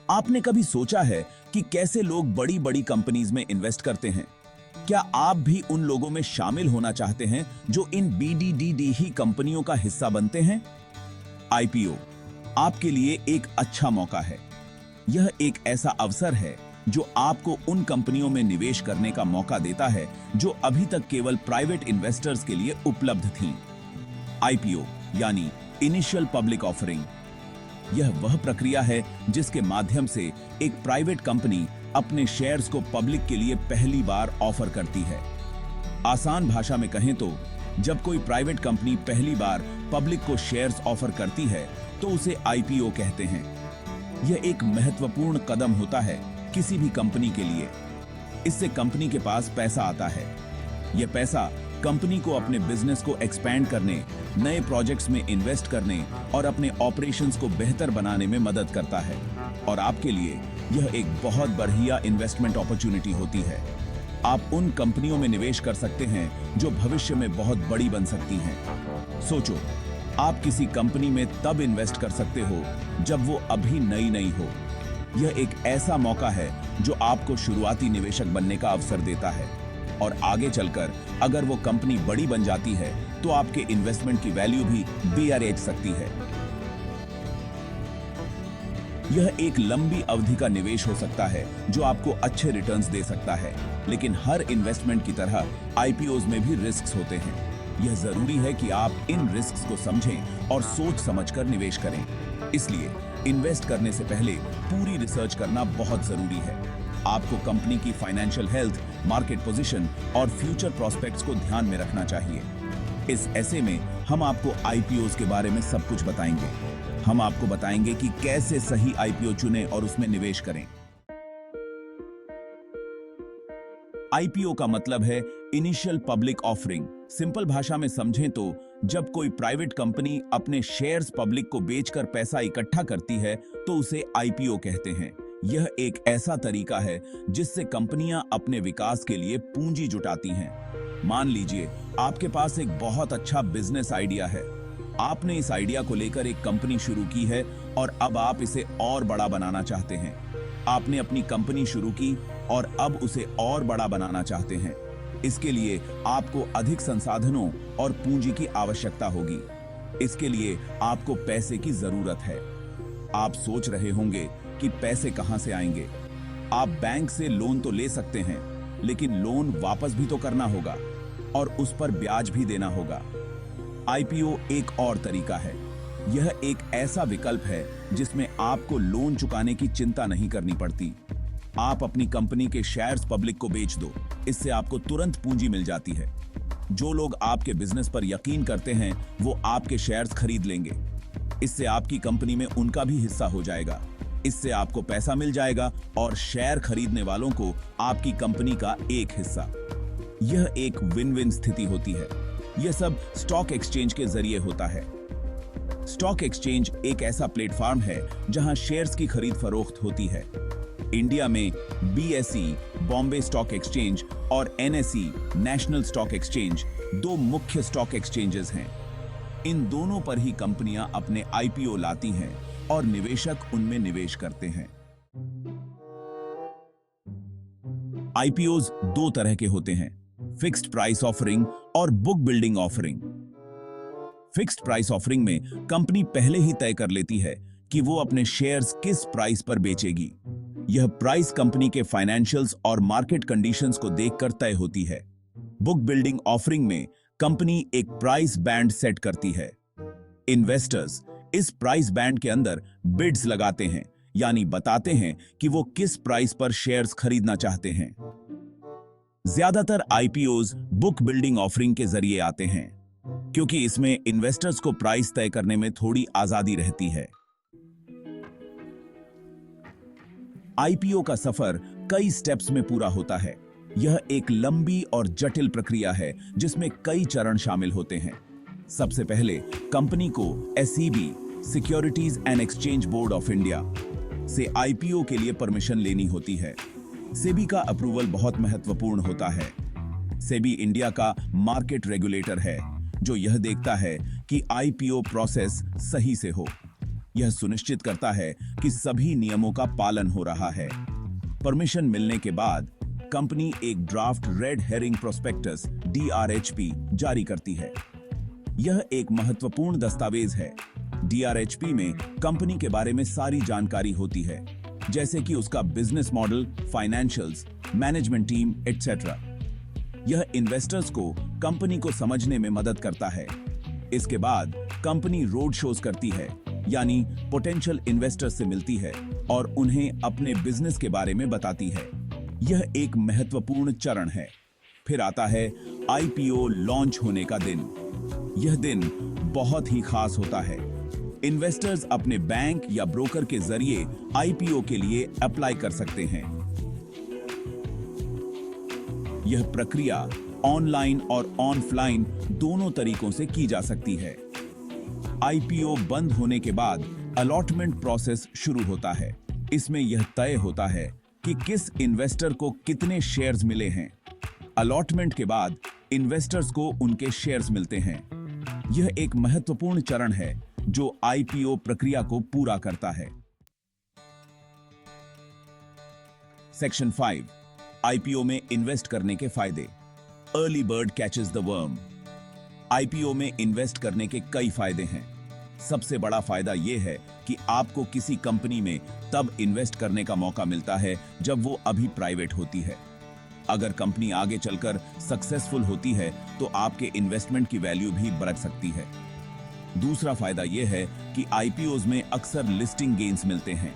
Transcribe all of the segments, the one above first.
आपने कभी सोचा है कि कैसे लोग बड़ी बड़ी कंपनीज में इन्वेस्ट करते हैं? क्या आप भी उन लोगों में शामिल होना चाहते हैं जो इन बीडीडीडी ही कंपनियों का हिस्सा बनते हैं? आईपीओ आपके लिए एक अच्छा मौका है। यह एक ऐसा अवसर है जो आपको उन कंपनियों में निवेश करने का मौका देता है जो अभी तक केवल प्राइवेट इन्वेस्टर्स के लिए उपलब्ध थीं। आईपीओ यानी इनिशियल पब्लिक ऑफरिंग, यह वह प्रक्रिया है जिसके माध्यम से एक प्राइवेट कंपनी अपने शेयर्स को पब्लिक के लिए पहली बार ऑफर करती है। आसान भाषा में कहें तो जब कोई प्राइवेट कंपनी पहली बार पब्लिक को शेयर्स ऑफर करती है तो उसे आईपीओ कहते हैं। यह एक महत्वपूर्ण कदम होता है किसी भी कंपनी के लिए। इससे कंपनी के पास पैसा आता है। यह पैसा कंपनी को अपने बिजनेस को एक्सपैंड करने, नए प्रोजेक्ट्स में इन्वेस्ट करने और अपने ऑपरेशंस को बेहतर बनाने में मदद करता है। और आपके लिए यह एक बहुत बढ़िया इन्वेस्टमेंट अपॉर्चुनिटी होती है। आप उन कंपनियों में निवेश कर सकते हैं जो भविष्य में बहुत बड़ी बन सकती हैं। सोचो, आप किसी कंपनी में तब इन्वेस्ट कर सकते हो जब वो अभी नई हो। यह एक ऐसा मौका है जो आपको शुरुआती निवेशक बनने का अवसर देता है और आगे चलकर अगर वो कंपनी बड़ी बन जाती है तो आपके इन्वेस्टमेंट की वैल्यू भी बढ़ सकती है। यह एक लंबी अवधि का निवेश हो सकता है जो आपको अच्छे रिटर्न्स दे सकता है, लेकिन हर इन्वेस्टमेंट की तरह आईपीओज में भी रिस्क्स होते हैं। यह जरूरी है कि आप इन रिस्क्स को समझें और सोच समझकर निवेश करें। इसलिए इन्वेस्ट करने से पहले पूरी रिसर्च करना बहुत जरूरी है। आपको कंपनी की फाइनेंशियल हेल्थ, मार्केट पोजीशन और फ्यूचर प्रोस्पेक्ट्स को ध्यान में रखना चाहिए। इस ऐसे में हम आपको आईपीओज के बारे में सब कुछ बताएंगे। हम आपको बताएंगे कि कैसे सही आईपीओ चुनें और उसमें निवेश करें। आईपीओ का मतलब है इनिशियल पब्लिक ऑफरिंग। सिंपल भाषा में समझें तो जब कोई प्राइवेट कंपनी अपने शेयर्स पब्लिक को बेचकर पैसा इकट्ठा करती है तो उसे आईपीओ कहते हैं। यह एक ऐसा तरीका है जिससे कंपनियां अपने विकास के लिए पूंजी जुटाती हैं। मान लीजिए आपके पास एक बहुत अच्छा बिजनेस आइडिया है। आपने इस आइडिया को लेकर एक कंपनी शुरू की है और अब आप इसे और बड़ा बनाना चाहते हैं। आपने अपनी कंपनी शुरू की और अब उसे और बड़ा बनाना चाहते हैं। इसके लिए आपको अधिक संसाधनों और पूंजी की आवश्यकता होगी। इसके लिए आपको पैसे की जरूरत है। आप सोच रहे होंगे कि पैसे कहां से आएंगे। आप बैंक से लोन तो ले सकते हैं, लेकिन लोन वापस भी तो करना होगा और उस पर ब्याज भी देना होगा। आईपीओ एक और तरीका है। यह एक ऐसा विकल्प है जिसमें आपको लोन चुकाने की चिंता नहीं करनी पड़ती। आप अपनी कंपनी के शेयर्स पब्लिक को बेच दो। इससे आपको तुरंत पूंजी मिल जाती है। जो लोग आपके बिजनेस पर यकीन करते हैं वो आपके शेयर्स खरीद लेंगे। इससे आपकी कंपनी में उनका भी हिस्सा हो जाएगा। इससे आपको पैसा मिल जाएगा और शेयर खरीदने वालों को आपकी कंपनी का एक हिस्सा। यह एक विन विन स्थिति होती है। यह सब स्टॉक एक्सचेंज के जरिए होता है। स्टॉक एक्सचेंज एक ऐसा प्लेटफॉर्म है जहां शेयर्स की खरीद फरोख्त होती है। इंडिया में बीएसई बॉम्बे स्टॉक एक्सचेंज और एनएसई नेशनल स्टॉक एक्सचेंज दो मुख्य स्टॉक एक्सचेंजेस हैं। इन दोनों पर ही कंपनियां अपने आईपीओ लाती हैं और निवेशक उनमें निवेश करते हैं। आईपीओज दो तरह के होते हैं, फिक्स्ड प्राइस ऑफरिंग और book building offering. Fixed price offering में कंपनी पहले ही तय कर लेती है कि वो अपने शेयर्स किस प्राइस पर बेचेगी। यह प्राइस कंपनी के फाइनेंशियल्स और मार्केट कंडीशंस को देखकर तय होती है। बुक बिल्डिंग ऑफरिंग में कंपनी एक प्राइस बैंड सेट करती है। इन्वेस्टर्स इस प्राइस बैंड के अंदर बिड्स लगाते हैं, यानी बताते हैं कि वो किस प्राइस पर शेयर्स खरीदना चाहते हैं। ज्यादातर आईपीओज बुक बिल्डिंग ऑफरिंग के जरिए आते हैं क्योंकि इसमें इन्वेस्टर्स को प्राइस तय करने में थोड़ी आजादी रहती है। आईपीओ का सफर कई स्टेप्स में पूरा होता है। यह एक लंबी और जटिल प्रक्रिया है जिसमें कई चरण शामिल होते हैं। सबसे पहले कंपनी को SEB securities and exchange board of India से आईपीओ के लिए परमिशन लेनी होती है। सेबी का अप्रूवल बहुत महत्वपूर्ण होता है। सेबी इंडिया का मार्केट रेगुलेटर है जो यह देखता है कि आईपीओ प्रोसेस सही से हो। यह सुनिश्चित करता है कि सभी नियमों का पालन हो रहा है। परमिशन मिलने के बाद कंपनी एक draft red herring prospectus DRHP जारी करती है। यह एक महत्वपूर्ण दस्तावेज है। DRHP में कंपनी के बारे में सारी जानकारी होती है, जैसे कि उसका business model, financials, management team etcetera. यह इन्वेस्टर्स को कंपनी को समझने में मदद करता है। इसके बाद कंपनी रोड शोज करती है, यानी पोटेंशियल इन्वेस्टर्स से मिलती है और उन्हें अपने बिजनेस के बारे में बताती है। यह एक महत्वपूर्ण चरण है। फिर आता है IPO लॉन्च होने का दिन। यह दिन बहुत ही खास होता है। इन्वेस्टर्स अपने बैंक या ब्रोकर के जरिए IPO के लिए अप्लाई कर सकते हैं। यह प्रक्रिया ऑनलाइन और ऑफलाइन दोनों तरीकों से की जा सकती है। IPO बंद होने के बाद अलॉटमेंट प्रोसेस शुरू होता है। इसमें यह तय होता है कि किस इन्वेस्टर को कितने शेयर्स मिले हैं। अलॉटमेंट के बाद इन्वेस्टर्स को उनके शेयर्स मिलते हैं। यह एक महत्वपूर्ण चरण है जो IPO प्रक्रिया को पूरा करता है। सेक्शन 5, IPO में इन्वेस्ट करने के फायदे। Early bird catches the worm. IPO में इन्वेस्ट करने के कई फायदे हैं। सबसे बड़ा फायदा यह है कि आपको किसी कंपनी में तब इन्वेस्ट करने का मौका मिलता है जब वो अभी प्राइवेट होती है। अगर कंपनी आगे चलकर सक्सेसफुल होती है तो आपके इन्वेस्टमेंट की वैल्यू भी बढ़ सकती है। दूसरा फायदा यह है कि IPOs में अक्सर लिस्टिंग गेन्स मिलते हैं।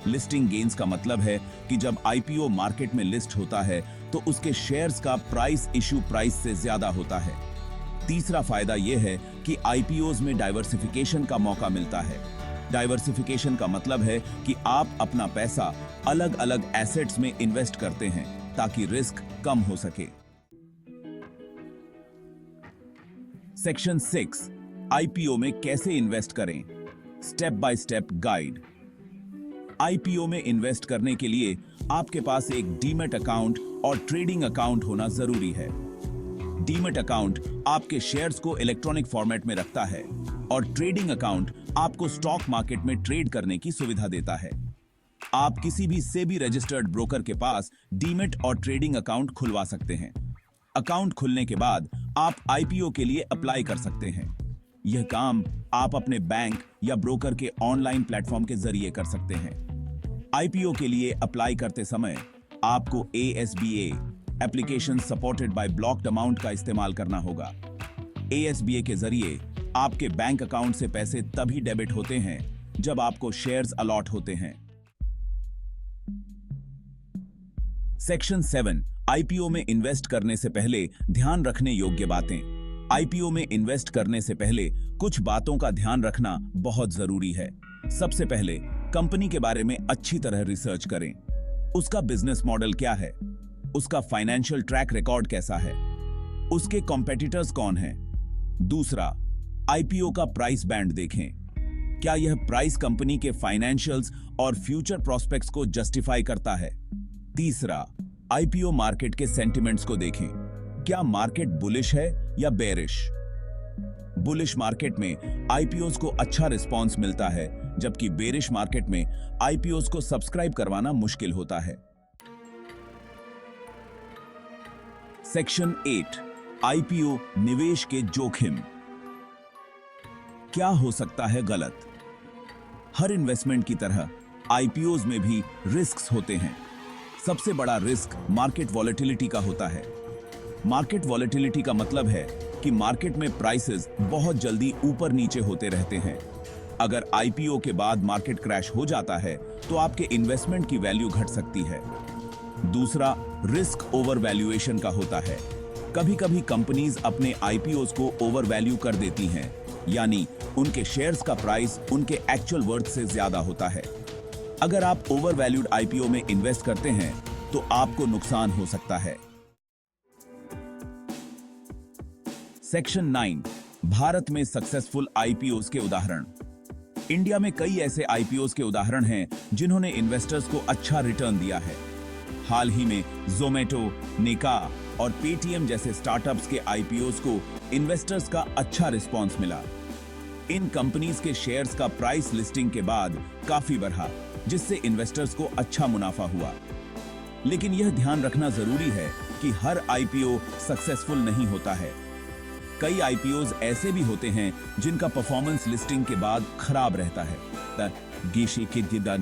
लिस्टिंग गेन्स का मतलब है कि जब IPO मार्केट में लिस्ट होता है तो उसके शेयर्स का प्राइस इश्यू प्राइस से ज्यादा होता है। तीसरा फायदा यह है कि IPOs में डाइवर्सिफिकेशन का मौका मिलता है। डाइवर्सिफिकेशन का मतलब है कि आप अपना पैसा अलग अलग एसेट्स में इन्वेस्ट करते हैं ताकि रिस्क कम हो सके। सेक्शन 6, IPO में कैसे इन्वेस्ट करें। Step by step guide. IPO में इन्वेस्ट करने के लिए आपके पास एक डीमैट अकाउंट और ट्रेडिंग अकाउंट होना जरूरी है। डीमैट अकाउंट आपके शेयर्स को इलेक्ट्रॉनिक फॉर्मेट में रखता है और ट्रेडिंग अकाउंट आपको स्टॉक मार्केट में ट्रेड करने की सुविधा देता है। आप किसी भी सेबी रजिस्टर्ड ब्रोकर के पास डीमैट और ट्रेडिंग अकाउंट खुलवा सकते हैं। अकाउंट खुलने के बाद आप IPO के लिए अप्लाई कर सकते हैं। यह काम आप अपने बैंक या ब्रोकर के ऑनलाइन प्लेटफॉर्म के जरिए कर सकते हैं। IPO के लिए अप्लाई करते समय आपको ASBA application supported by blocked amount का इस्तेमाल करना होगा। ASBA के जरिए आपके बैंक अकाउंट से पैसे तभी डेबिट होते हैं जब आपको शेयर्स अलॉट होते हैं। सेक्शन 7, IPO में इन्वेस्ट करने से पहले ध्यान रखने योग्य बातें। IPO में इन्वेस्ट करने से पहले कुछ बातों का ध्यान रखना बहुत जरूरी है। सबसे पहले कंपनी के बारे में अच्छी तरह रिसर्च करें। उसका बिजनेस मॉडल क्या है, उसका फाइनेंशियल ट्रैक रिकॉर्ड कैसा है, उसके कॉम्पिटिटर्स कौन हैं। दूसरा, IPO का प्राइस बैंड देखें। क्या यह प्राइस कंपनी के फाइनेंशियल्स और फ्यूचर प्रोस्पेक्ट्स को जस्टिफाई करता है। तीसरा, IPO मार्केट के सेंटिमेंट्स को देखें। क्या मार्केट बुलिश है या बेरिश। बुलिश मार्केट में IPOs को अच्छा रिस्पांस मिलता है, जबकि बेरिश मार्केट में IPOs को सब्सक्राइब करवाना मुश्किल होता है। सेक्शन 8, IPO निवेश के जोखिम। क्या हो सकता है गलत। हर इन्वेस्टमेंट की तरह IPOs में भी रिस्क्स होते हैं। सबसे बड़ा रिस्क मार्केट वॉलेटिलिटी का होता है। मार्केट वॉलेटिलिटी का मतलब है कि मार्केट में प्राइसेस बहुत जल्दी ऊपर नीचे होते रहते हैं। अगर IPO के बाद मार्केट क्रैश हो जाता है तो आपके इन्वेस्टमेंट की वैल्यू घट सकती है। दूसरा, रिस्क ओवर वैल्यूएशन का होता है। कभी-कभी कंपनीज अपने IPOs को ओवर वैल्यू कर देती हैं, यानी उनके शेयर्स का प्राइस उनके एक्चुअल वर्थ से ज्यादा होता है। अगर आप ओवर वैल्यूड IPO में इन्वेस्ट करते हैं तो आपको नुकसान हो सकता है। सेक्शन 9, भारत में सक्सेसफुल IPOs के उदाहरण। इंडिया में कई ऐसे IPOs के उदाहरण हैं जिन्होंने इन्वेस्टर्स को अच्छा रिटर्न दिया है। हाल ही में Zomato, Nykaa और Paytm जैसे स्टार्टअप्स के IPOs को इन्वेस्टर्स का अच्छा रिस्पांस मिला। इन कंपनीज के शेयर्स का प्राइस लिस्टिंग के बाद काफी बढ़ा, जिससे इन्वेस्टर्स को अच्छा मुनाफा हुआ। लेकिन यह ध्यान रखना जरूरी है कि हर आईपीओ सक्सेसफुल नहीं होता है। कई आईपीओज ऐसे भी होते हैं जिनका परफॉर्मेंस लिस्टिंग के बाद खराब रहता है।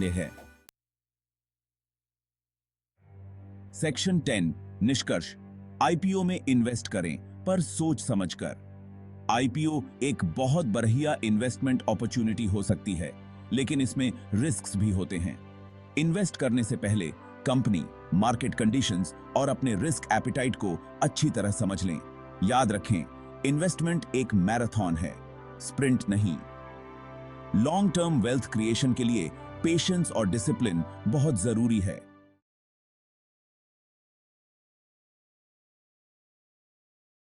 है सेक्शन 10 निष्कर्ष। आईपीओ में इन्वेस्ट करें, पर सोच समझकर। आईपीओ एक बहुत बढ़िया इन्वेस्टमेंट अपॉर्चुनिटी हो सकती है, लेकिन इसमें रिस्क्स भी होते हैं। इन्वेस्ट करने से पहले कंपनी, मार्केट कंडीशंस और अपने रिस्क एपिटाइट को अच्छी तरह समझ लें। याद रखें, इन्वेस्टमेंट एक मैराथन है, स्प्रिंट नहीं। लॉन्ग टर्म वेल्थ क्रिएशन के लिए पेशेंस और डिसिप्लिन बहुत जरूरी है।